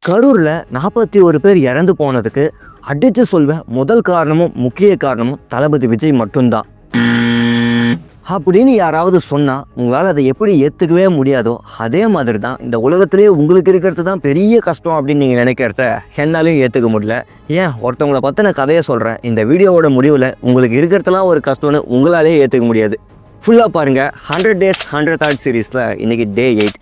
கரூரில் 41 பேர் இறந்து போனதுக்கு அடித்து சொல்வேன் முதல் காரணமும் முக்கிய காரணமும் தளபதி விஜய் மட்டும்தான் அப்படின்னு யாராவது சொன்னால் உங்களால் அதை எப்படி ஏற்றுக்கவே முடியாதோ அதே மாதிரி தான் இந்த உலகத்திலேயே உங்களுக்கு இருக்கிறது தான் பெரிய கஷ்டம் அப்படின்னு நீங்கள் நினைக்கிறத என்னாலையும் ஏற்றுக்க முடியல. ஏன் ஒருத்தவங்களை பற்றின கதையை சொல்கிறேன். இந்த வீடியோவோட முடிவில் உங்களுக்கு இருக்கிறதுலாம் ஒரு கஷ்டம்னு உங்களாலே ஏற்றுக்க முடியாது. ஃபுல்லாக பாருங்கள். 100 Days 100 Thoughts சீரீஸில் இன்றைக்கி Day 8.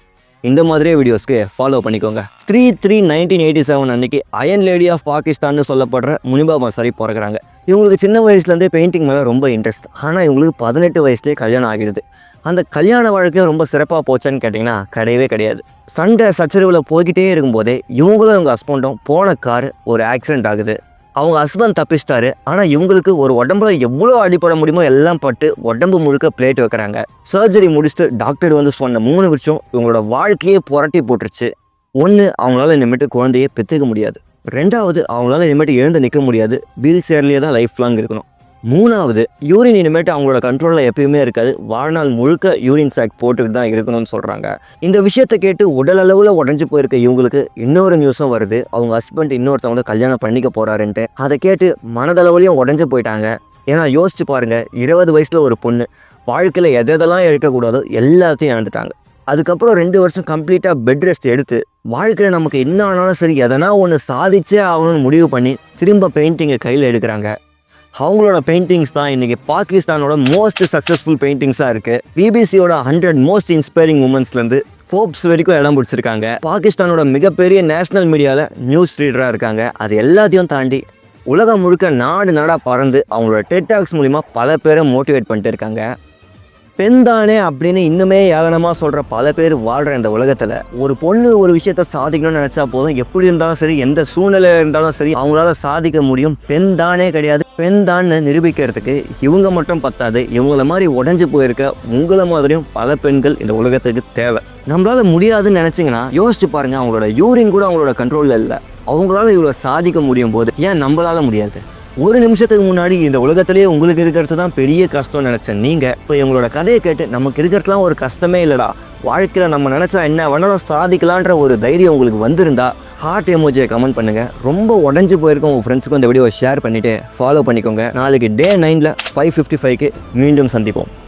இந்த மாதிரியே வீடியோஸ்க்கு ஃபாலோ பண்ணிக்கோங்க. 3/3/1987 அன்றைக்கி அயன் லேடி ஆஃப் பாகிஸ்தான்னு சொல்லப்படுற முனிபா மசாரி பிறகுறாங்க. இவங்களுக்கு சின்ன வயசுலேருந்தே பெயிண்டிங் மேலே ரொம்ப இன்ட்ரெஸ்ட். ஆனால் இவங்களுக்கு 18 வயசுலேயே கல்யாணம் ஆகிடுது. அந்த கல்யாண வாழ்க்கையும் ரொம்ப சிறப்பாக போச்சான்னு கேட்டிங்கன்னா கிடையவே கிடையாது. சண்டை சச்சரவில் போய்கிட்டே இருக்கும்போதே இவங்களும் இவங்க ஹஸ்பண்டும் போன கார் ஒரு ஆக்சிடென்ட் ஆகுது. அவங்க ஹஸ்பண்ட் தப்பிச்சிட்டாரு. ஆனால் இவங்களுக்கு ஒரு உடம்புல எவ்வளோ அடிப்பட முடியுமோ எல்லாம் பட்டு உடம்பு முழுக்க பிளேட் வைக்கிறாங்க. சர்ஜரி முடிச்சுட்டு டாக்டர் வந்து சொன்ன 3 வருஷம் இவங்களோட வாழ்க்கையே புரட்டி போட்டுருச்சு. ஒன்று, அவங்களால இனிமேட்டு குழந்தையே பெற்றுக்க முடியாது. 2வது, அவங்களால இனிமேட்டு எழுந்து நிற்க முடியாது. வீல் சேர்லேயே தான் லைஃப் லாங் இருக்கணும். 3வது, யூரின் இனிமேட்டு அவங்களோட கண்ட்ரோலில் எப்பயுமே இருக்காது. வாழ்நாள் முழுக்க யூரின் சாக் போட்டுக்கிட்டு தான் இருக்கணும்னு சொல்கிறாங்க. இந்த விஷயத்தை கேட்டு உடல் அளவில் உடஞ்சி போயிருக்க இவங்களுக்கு இன்னொரு நியூஸும் வருது. அவங்க ஹஸ்பண்ட் இன்னொருத்தவங்க கல்யாணம் பண்ணிக்க போகிறாருன்ட்டு. அதை கேட்டு மனதளவுலையும் உடஞ்சி போயிட்டாங்க. ஏன்னா யோசிச்சு பாருங்கள், 20 வயசில் ஒரு பொண்ணு வாழ்க்கையில் எதெல்லாம் இருக்கக்கூடாதோ எல்லாத்தையும் இழந்துட்டாங்க. அதுக்கப்புறம் 2 வருஷம் கம்ப்ளீட்டாக பெட் ரெஸ்ட் எடுத்து வாழ்க்கையில் நமக்கு என்ன ஆனாலும் சரி எதனா ஒன்று சாதிச்சே ஆகணும்னு முடிவு பண்ணி திரும்ப பெயிண்டிங்கை கையில் எடுக்கிறாங்க. அவங்களோட பெயிண்டிங்ஸ் தான் இன்றைக்கி பாகிஸ்தானோட மோஸ்ட் சக்ஸஸ்ஃபுல் பெயிண்டிங்ஸாக இருக்குது. பிபிசியோட 100 மோஸ்ட் இன்ஸ்பைரிங் உமன்ஸ்லேருந்து ஃபோர்ப்ஸ் வரைக்கும் இடம் பிடிச்சிருக்காங்க. பாகிஸ்தானோட மிகப்பெரிய நேஷ்னல் மீடியாவில் நியூஸ் ரீடராக இருக்காங்க. அது எல்லாத்தையும் தாண்டி உலகம் முழுக்க நாடாக பறந்து அவங்களோட டெட் டாக்ஸ் மூலிமா பல பேரை மோட்டிவேட் பண்ணிட்டு இருக்காங்க. பெண் தானே அப்படின்னு இன்னுமே ஏளனமாக சொல்கிற பல பேர் வாழ்கிற இந்த உலகத்தில் ஒரு பொண்ணு ஒரு விஷயத்த சாதிக்கணும்னு நினச்சா போதும். எப்படி இருந்தாலும் சரி, எந்த சூழ்நிலை இருந்தாலும் சரி, அவங்களால சாதிக்க முடியும். பெண் தானே கிடையாது, பெண் தான் நிரூபிக்கிறதுக்கு இவங்க மட்டும் பத்தாது. இவங்கள மாதிரி உடஞ்சி போயிருக்க உங்களை மாதிரியும் பல பெண்கள் இந்த உலகத்துக்கு தேவை. நம்மளால முடியாதுன்னு நினச்சிங்கன்னா யோசிச்சு பாருங்கள். அவங்களோட யூரின் கூட அவங்களோட கண்ட்ரோலில் இல்லை. அவங்களால இவ்வளோ சாதிக்க முடியும் போது ஏன் நம்மளால முடியாது? ஒரு நிமிஷத்துக்கு முன்னாடி இந்த உலகத்திலேயே உங்களுக்கு இருக்கிறது தான் பெரிய கஷ்டம்னு நினச்சேன் நீங்கள் இப்போ இவங்களோட கதையை கேட்டு நமக்கு இருக்கிறதுலாம் ஒரு கஷ்டமே இல்லைடா, வாழ்க்கையில் நம்ம நினச்சா என்ன வேணாலும் சாதிக்கலான்ற ஒரு தைரியம் உங்களுக்கு வந்திருந்தா ஹார்ட் எமோஜியை கமெண்ட் பண்ணுங்கள். ரொம்ப உடஞ்சி போயிருக்கோம் உங்கள் ஃப்ரெண்ட்ஸுக்கும் இந்த வீடியோவை ஷேர் பண்ணிவிட்டு ஃபாலோ பண்ணிக்கோங்க. நாளைக்கு Day 9ல் 5:55க்கு மீண்டும் சந்திப்போம்.